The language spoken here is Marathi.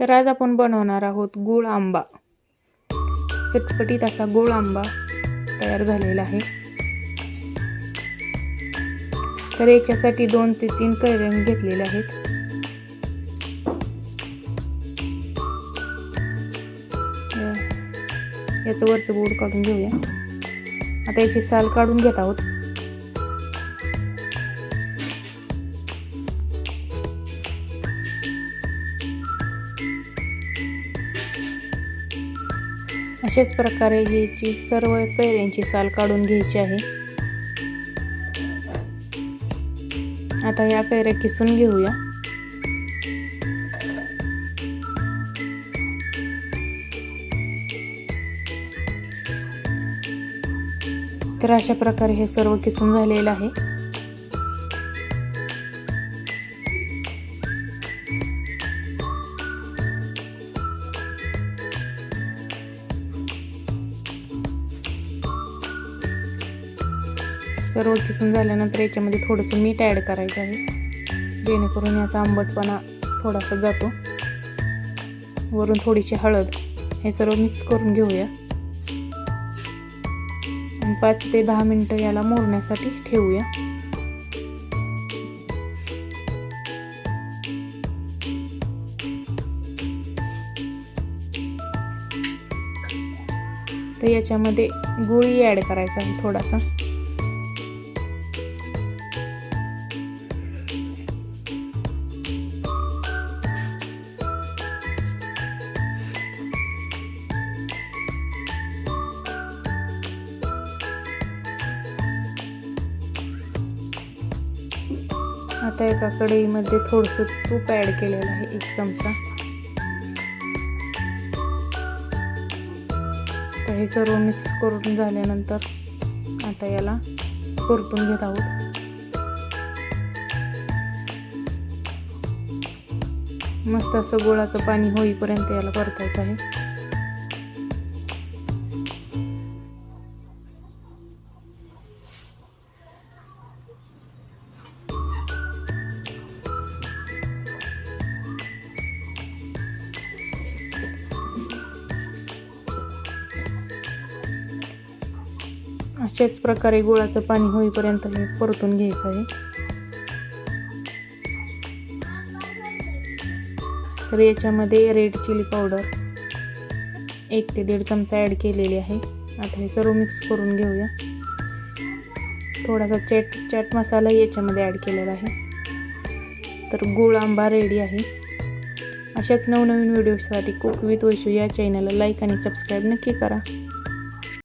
तर आज आपण बनवणार आहोत गूळ आंबा। चटपटीत असा गूळ आंबा तयार झालेला आहे। तर याच्यासाठी 2 ते 3 कैऱ्या घेतलेल्या आहेत। याचं वरचं बोड काढून घेऊया। आता याची साल काढून घेत आहोत। अशाच प्रकारे ह्याची सर्व कैऱ्यांची साल काढून घ्यायची आहे। आता या कैऱ्या किसून घेऊया। तर अशा प्रकारे हे सर्व किसून झालेलं आहे। सर्व किसून झाल्यानंतर याच्यामध्ये थोडंसं मीठ ॲड करायचं आहे, जेणेकरून याचा आंबटपणा थोडासा जातो। वरून थोडीशी हळद, हे सर्व मिक्स करून घेऊया आणि 5 ते 10 मिनिटं याला मुरण्यासाठी ठेवूया। तर याच्यामध्ये गुळही ॲड करायचा आहे थोडासा। आता एका कढईमध्ये थोडंसं तूप ॲड केलेलं आहे, 1 चमचा। तर हे सर्व मिक्स करून झाल्यानंतर आता याला परतून घेत आहोत। मस्त असं गुळाचं पाणी होईपर्यंत याला परतायचं आहे। अशाच प्रकारे गुळाचं पाणी होईपर्यंत हे परतून घ्यायचं आहे। तर याच्यामध्ये रेड चिली पावडर 1 ते 1.5 चमचा ॲड केलेली आहे। आता हे सर्व मिक्स करून घेऊया। थोडासा चाट मसाला याच्यामध्ये ॲड केलेला आहे। तर गूळ आंबा रेडी आहे। अशाच नवनवीन व्हिडिओसाठी कुक विथ वैशू या चॅनलला लाईक आणि सबस्क्राईब नक्की करा।